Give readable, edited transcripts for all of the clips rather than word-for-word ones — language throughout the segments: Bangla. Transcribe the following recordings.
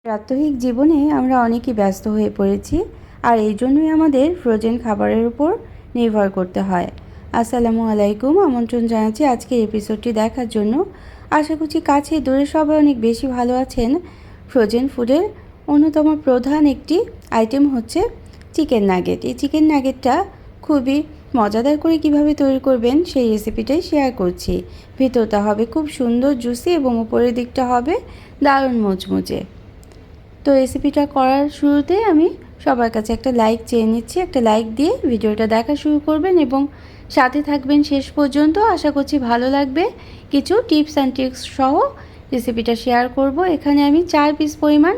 প্রাত্যহিক জীবনে আমরা অনেকই ব্যস্ত হয়ে পড়েছি, আর এই জন্যই আমাদের ফ্রোজেন খাবারের উপর নির্ভর করতে হয়। আসসালামু আলাইকুম, আমন্ত্রণ জানাচ্ছি আজকের এপিসোডটি দেখার জন্য। আশা করছি কাছে দূরে সবাই অনেক বেশি ভালো আছেন। ফ্রোজেন ফুডের অন্যতম প্রধান একটি আইটেম হচ্ছে চিকেন নাগেট। এই চিকেন নাগেটটা খুবই মজাদার করে কিভাবে তৈরি করবেন সেই রেসিপিটাই শেয়ার করছি। ভিতরটা হবে খুব সুন্দর জুসি এবং উপরের দিকটা হবে দারুণ মুচমুচে। তো রেসিপিটা করার শুরুতে আমি সবার কাছে একটা লাইক চেয়ে নিচ্ছি। একটা লাইক দিয়ে ভিডিওটা দেখা শুরু করবেন এবং সাথে থাকবেন শেষ পর্যন্ত। আশা করছি ভালো লাগবে। কিছু টিপস অ্যান্ড ট্রিক্স সহ রেসিপিটা শেয়ার করব। এখানে আমি 4 পিস পরিমাণ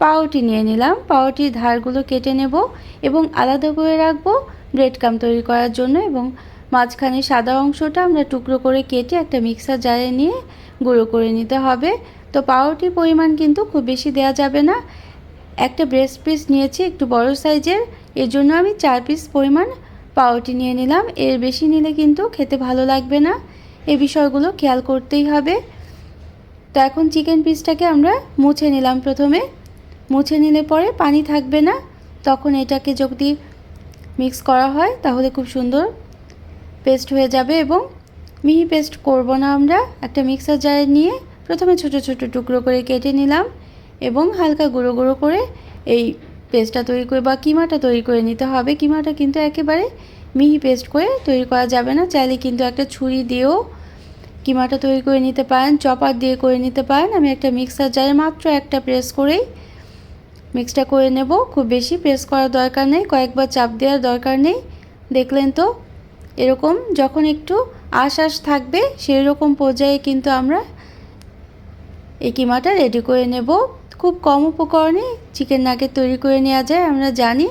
পাউরুটি নিয়ে নিলাম। পাউরুটির ধারগুলো কেটে নেব এবং আলাদা করে রাখবো ব্রেড ক্রাম্ব তৈরি করার জন্য। এবং মাঝখানে সাদা অংশটা আমরা টুকরো করে কেটে একটা মিক্সার জারে নিয়ে গুঁড়ো করে নিতে হবে। তো পাউরুটির পরিমাণ কিন্তু খুব বেশি দেওয়া যাবে না। একটা ব্রেস্ট পিস নিয়েছি একটু বড় সাইজের, এর জন্য আমি 4 পিস পরিমাণ পাউরুটি নিয়ে নিলাম। এর বেশি নিলে কিন্তু খেতে ভালো লাগবে না, এই বিষয়গুলো খেয়াল করতেই হবে। তো এখন চিকেন পিসটাকে আমরা মুছে নিলাম। প্রথমে মুছে নিলে পরে পানি থাকবে না, তখন এটাকে যদি মিক্স করা হয় তাহলে খুব সুন্দর পেস্ট হয়ে যাবে। এবং মিহি পেস্ট করব না, আমরা একটা মিক্সার জারে নিয়ে প্রথমে ছোট ছোট টুকরো করে কেটে নিলাম এবং হালকা গুঁড়ো গুঁড়ো করে এই পেস্টটা তৈরি করে বা কিমাটা তৈরি করে নিতে হবে। কিমাটা কিন্তু একেবারে মিহি পেস্ট করে তৈরি করা যাবে না, চাইলে কিন্তু একটা ছুরি দিয়েও কিমাটা তৈরি করে নিতে পারেন, চপার দিয়ে করে নিতে পারেন। আমি একটা মিক্সার জারে মাত্র একটা প্রেস করেই মিক্সটা করে নেব। খুব বেশি প্রেস করার দরকার নেই, কয়েকবার চাপ দেওয়ার দরকার নেই। দেখলেন তো, এরকম যখন একটু আশ থাকবে সেই রকম পর্যায়ে কিন্তু আমরা এই কিমাটা রেডি করে নেব। খুব কম উপকরণে চিকেন নাগেট তৈরি করে নেওয়া যায়, আমরা জানি।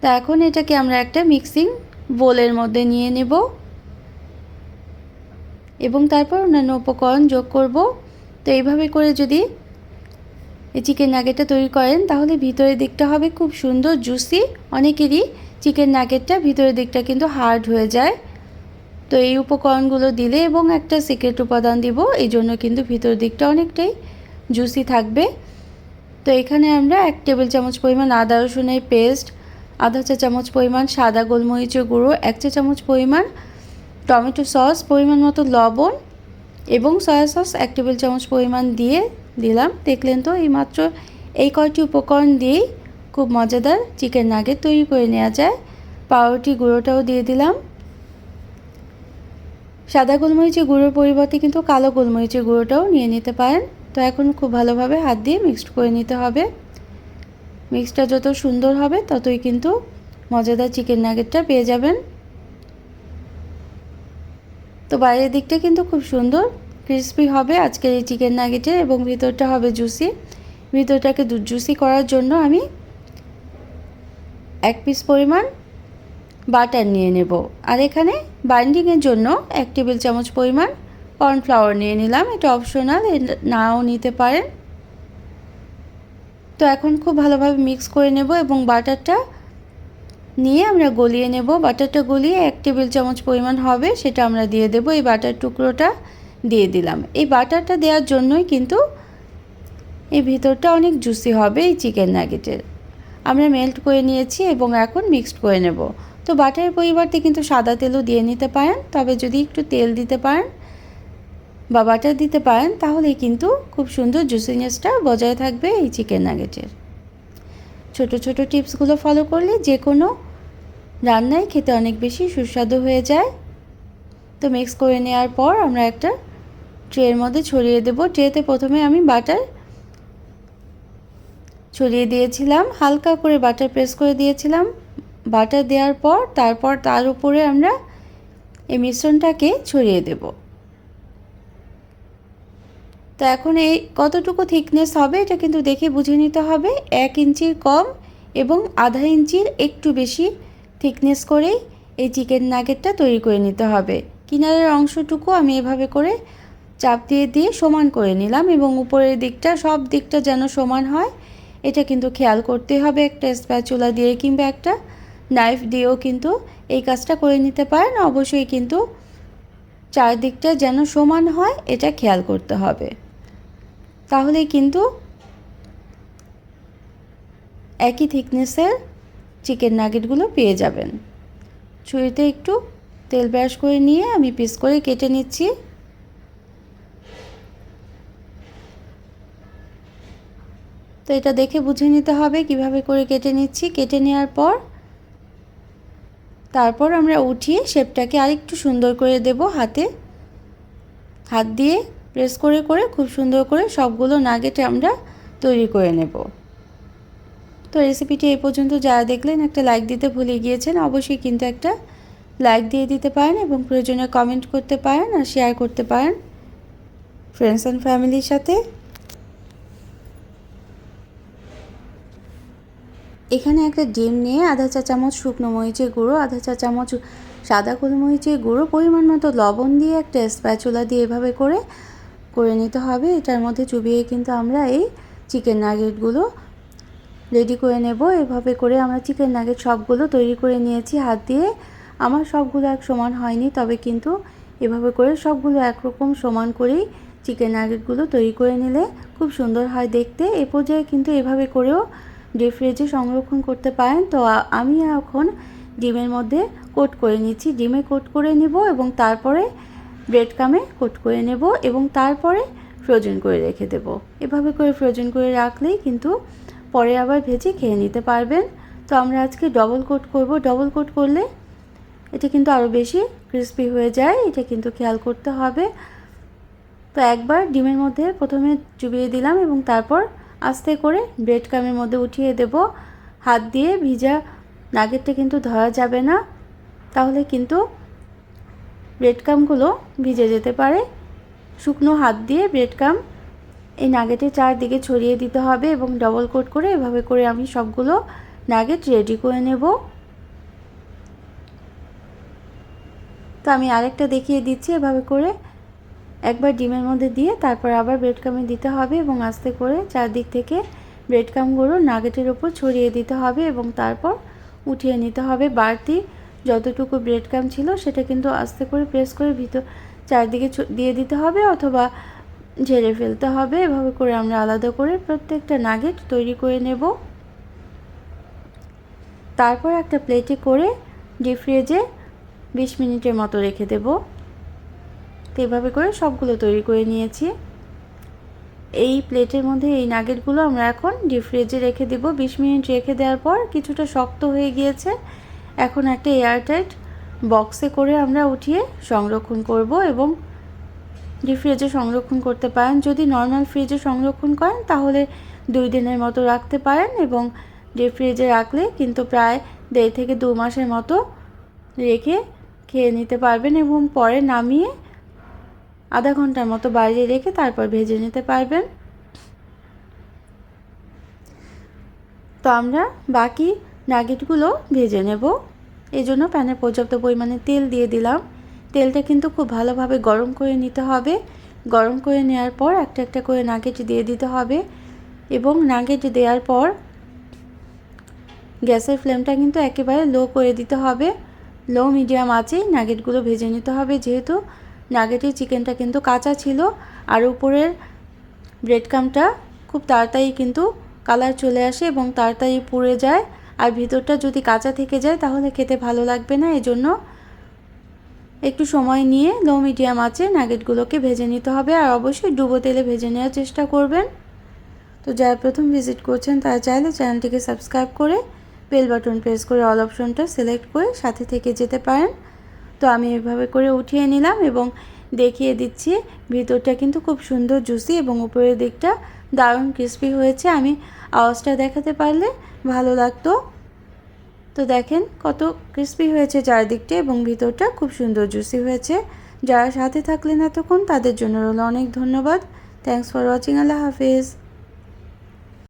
তা এখন এটাকে আমরা একটা মিক্সিং বোলের মধ্যে নিয়ে নেব এবং তারপর অন্যান্য উপকরণ যোগ করব। তো এইভাবে করে যদি এই চিকেন নাগেটটা তৈরি করেন তাহলে ভিতরের দিকটা হবে খুব সুন্দর জুসি। অনেকেরই চিকেন নাগেটটা ভিতরের দিকটা কিন্তু হার্ড হয়ে যায়। তো এই উপকরণগুলো দিলে এবং একটা সিক্রেট উপাদান দিব, এই জন্য কিন্তু ভিতরের দিকটা অনেকটাই জুসি থাকবে। তো এখানে আমরা 1 টেবিল চামচ পরিমাণ আদা রসুনের পেস্ট, আধা চা চামচ পরিমাণ সাদা গোলমরিচের গুঁড়ো, 1 চা চামচ পরিমাণ টমেটো সস, পরিমাণ মতো লবণ এবং সয়া সস 1 টেবিল চামচ পরিমাণ দিয়ে দিলাম। দেখলেন তো, এইমাত্র এই কয়টি উপকরণ দিয়েই খুব মজাদার চিকেন নাগেট তৈরি করে নেওয়া যায়। পাউরুটি গুঁড়োটাও দিয়ে দিলাম। সাদা গোলমরিচের গুঁড়োর পরিবর্তে কিন্তু কালো গোলমরিচের গুঁড়োটাও নিয়ে নিতে পারেন। তো এখন খুব ভালোভাবে হাত দিয়ে মিক্সড করে নিতে হবে। মিক্সটা যত সুন্দর হবে ততই কিন্তু মজাদার চিকেন নাগেটটা পেয়ে যাবেন। তো বাইরের দিকটা কিন্তু খুব সুন্দর ক্রিস্পি হবে আজকের এই চিকেন নাগেটের এবং ভিতরটা হবে জুসি। ভিতরটাকে জুসি করার জন্য আমি 1 পিস পরিমাণ বাটার নিয়ে নেব। আর এখানে বাইন্ডিংয়ের জন্য 1 টেবিল চামচ পরিমাণ কর্নফ্লাওয়ার নিয়ে নিলাম। এটা অপশনাল, নাও নিতে পারেন। তো এখন খুব ভালোভাবে মিক্স করে নেব এবং বাটারটা নিয়ে আমরা গলিয়ে নেব। বাটারটা গলিয়ে 1 টেবিল চামচ পরিমাণ হবে সেটা আমরা দিয়ে দেব। এই বাটার টুকরোটা দিয়ে দিলাম। এই বাটারটা দেওয়ার জন্যই কিন্তু এই ভিতরটা অনেক জুসি হবে এই চিকেন নাগেটের। আমরা মেল্ট করে নিয়েছি এবং এখন মিক্সড করে নেব। তো বাটারের পরিবর্তে কিন্তু সাদা তেলও দিয়ে নিতে পারেন, তবে যদি একটু তেল দিতে পারেন বা বাটার দিতে পারেন তাহলে কিন্তু খুব সুন্দর জুসিনেসটা বজায় থাকবে এই চিকেন নাগেটের। ছোট ছোট টিপসগুলো ফলো করলে যে কোনো রান্নায় খেতে অনেক বেশি সুস্বাদু হয়ে যায়। তো মিক্স করে নেওয়ার পর আমরা একটা ট্রের মধ্যে ছড়িয়ে দেব। ট্রেতে প্রথমে আমি বাটার ছড়িয়ে দিয়েছিলাম, হালকা করে বাটার প্রেস করে দিয়েছিলাম। বাটার দেওয়ার পর তারপর তার উপরে আমরা এই মিশ্রণটাকে ছড়িয়ে দেব। তো এখন এই কতটুকু থিকনেস হবে এটা কিন্তু দেখে বুঝে নিতে হবে। 1 ইঞ্চির কম এবং আধা ইঞ্চির একটু বেশি থিকনেস করেই এই চিকেন নাগেটটা তৈরি করে নিতে হবে। কিনারের অংশটুকু আমি এভাবে করে চাপ দিয়ে দিয়ে সমান করে নিলাম এবং উপরের দিকটা সব দিকটা যেন সমান হয় এটা কিন্তু খেয়াল করতে হবে। একটা স্প্যাচুলা দিয়ে কিংবা একটা নাইফ দিয়েও কিন্তু এই কাজটা করে নিতে পারেন। অবশ্যই কিন্তু চারদিকটা যেন সমান হয় এটা খেয়াল করতে হবে। তাহলেই কিন্তু একই থিকনেসের চিকেন নাগেটগুলো পেয়ে যাবেন। ছুরিতে একটু তেল ব্রাশ করে নিয়ে আমি পিস করে কেটে নিচ্ছি। তো এটা দেখে বুঝে নিতে হবে কিভাবে করে কেটে নিচ্ছি। কেটে নেওয়ার পর তারপর আমরা উঠিয়ে শেপটাকে আরেকটু সুন্দর করে দেব। হাত দিয়ে প্রেস করে করে খুব সুন্দর করে সবগুলো নাগেট আমরা তৈরি করে নেব। তো রেসিপিটি এই পর্যন্ত যারা দেখলেন একটা লাইক দিতে ভুলে গিয়েছেন, অবশ্যই কিন্তু একটা লাইক দিয়ে দিতে পারেন এবং প্রয়োজনে কমেন্ট করতে পারেন আর শেয়ার করতে পারেন ফ্রেন্ডস অ্যান্ড ফ্যামিলির সাথে। এখানে একটা ডিম নিয়ে আধা চা চামচ শুকনো মরিচের গুঁড়ো, আধা চা চামচ সাদা গোলমরিচের গুঁড়ো, পরিমাণ মতো লবণ দিয়ে একটা স্প্যাচুলা দিয়ে এভাবে করে নিতে হবে। এটার মধ্যে চুবিয়ে কিন্তু আমরা এই চিকেন নাগেটগুলো রেডি করে নেব। এভাবে করে আমরা চিকেন নাগেট সবগুলো তৈরি করে নিয়েছি হাত দিয়ে। আমার সবগুলো এক সমান হয়নি, তবে কিন্তু এভাবে করে সবগুলো একরকম সমান করেই চিকেন নাগেটগুলো তৈরি করে নিলে খুব সুন্দর হয় দেখতে। এ পর্যায়ে কিন্তু এভাবে করেও ডিপ ফ্রিজে সংরক্ষণ করতে পারেন। তো আমি এখন ডিমের মধ্যে কোট করে নিচ্ছি। ডিমে কোট করে নেব এবং তারপরে ব্রেড ক্রামে কোট করে নেব এবং তারপরে ফ্রোজেন করে রেখে দেব। এভাবে করে ফ্রোজেন করে রাখলেই কিন্তু পরে আবার ভেজে খেয়ে নিতে পারবেন। তো আমরা আজকে ডবল কোট করব। ডবল কোট করলে এটা কিন্তু আরও বেশি ক্রিস্পি হয়ে যায়, এটা কিন্তু খেয়াল করতে হবে। তো একবার ডিমের মধ্যে প্রথমে চুবিয়ে দিলাম এবং তারপর আস্তে করে ব্রেড ক্রামের মধ্যে উঠিয়ে দেব। হাত দিয়ে ভিজা নাগেটটা কিন্তু ধরা যাবে না, তাহলে কিন্তু ব্রেড ক্রামগুলো ভিজে যেতে পারে। শুকনো হাত দিয়ে ব্রেড ক্রাম এই নাগেটের চারদিকে ছড়িয়ে দিতে হবে এবং ডবল কোট করে এভাবে করে আমি সবগুলো নাগেট রেডি করে নেব। তো আমি আরেকটা দেখিয়ে দিচ্ছি। এভাবে করে একবার ডিমের মধ্যে দিয়ে তারপর আবার ব্রেড ক্রামে দিতে হবে এবং আস্তে করে চারদিক থেকে ব্রেড ক্রামগুলো নাগেটের উপর ছড়িয়ে দিতে হবে এবং তারপর উঠিয়ে নিতে হবে। বাড়তি যতটুকু ব্রেড ক্রাম ছিল সেটা কিন্তু আস্তে করে প্রেস করে চারদিকে দিয়ে দিতে হবে অথবা ঝেড়ে ফেলতে হবে। এভাবে করে আমরা আলাদা করে প্রত্যেকটা নাগেট তৈরি করে নেব। তারপর একটা প্লেটে করে ডিপ ফ্রিজে 20 মিনিটের মতো রেখে দেব। তো এভাবে করে সবগুলো তৈরি করে নিয়েছি। এই প্লেটের মধ্যে এই নাগেটগুলো আমরা এখন ডিপ ফ্রিজে রেখে দেব। 20 মিনিট রেখে দেওয়ার পর কিছুটা শক্ত হয়ে গিয়েছে। এখন একটা এয়ারটাইট বক্সে করে আমরা উঠিয়ে সংরক্ষণ করব এবং ডিপ ফ্রিজে সংরক্ষণ করতে পারেন। যদি নর্মাল ফ্রিজে সংরক্ষণ করেন তাহলে 2 দিনের মতো রাখতে পারেন এবং ডিপ ফ্রিজে রাখলে কিন্তু প্রায় 1.5 থেকে 2 মাসের মতো রেখে খেয়ে নিতে পারবেন এবং পরে নামিয়ে আধা ঘন্টার মতো বাইরে রেখে তারপর ভেজে নিতে পারবেন। তো আমরা বাকি নাগেটগুলো ভেজে নেব। এই জন্য প্যানে পর্যাপ্ত পরিমাণে তেল দিয়ে দিলাম। তেলটা কিন্তু খুব ভালোভাবে গরম করে নিতে হবে। গরম করে নেওয়ার পর একটা একটা করে নাগেট দিয়ে দিতে হবে এবং নাগেট দেওয়ার পর গ্যাসের ফ্লেমটা কিন্তু একেবারে লো করে দিতে হবে। লো মিডিয়াম আঁচেই নাগেটগুলো ভেজে নিতে হবে, যেহেতু নাগেটের চিকেনটা কিন্তু কাঁচা ছিল আর উপরের ব্রেড ক্রামটা খুব তাড়াতাড়ি কিন্তু কালার চলে আসে এবং তাড়াতাড়ি পুড়ে যায়। আর ভিতরটা যদি কাঁচা থেকে যায় তাহলে খেতে ভালো লাগবে না। এজন্য একটু সময় নিয়ে লো মিডিয়াম আঁচে নাগেটগুলোকে ভেজে নিতে হবে আর অবশ্যই ডুবো তেলে ভেজে নেওয়ার চেষ্টা করবেন। তো যারা প্রথম ভিজিট করছেন তারা চাইলে চ্যানেলটিকে সাবস্ক্রাইব করে বেল বাটন প্রেস করে অল অপশনটা সিলেক্ট করে সাথে থেকে যেতে পারেন। তো আমি এভাবে করে উঠিয়ে নিলাম এবং দেখিয়ে দিচ্ছি ভিতরটা কিন্তু খুব সুন্দর জুসি এবং উপরের দিকটা দারুণ ক্রিস্পি হয়েছে। আমি আওয়াজটা দেখাতে পারলে ভালো লাগতো। তো দেখেন কত ক্রিস্পি হয়েছে চারদিকটা এবং ভিতরটা খুব সুন্দর জুসি হয়েছে। যারা সাথে থাকলেন এতক্ষণ তাদের জন্য রইল অনেক ধন্যবাদ। Thanks for watching. আল্লাহ হাফেজ।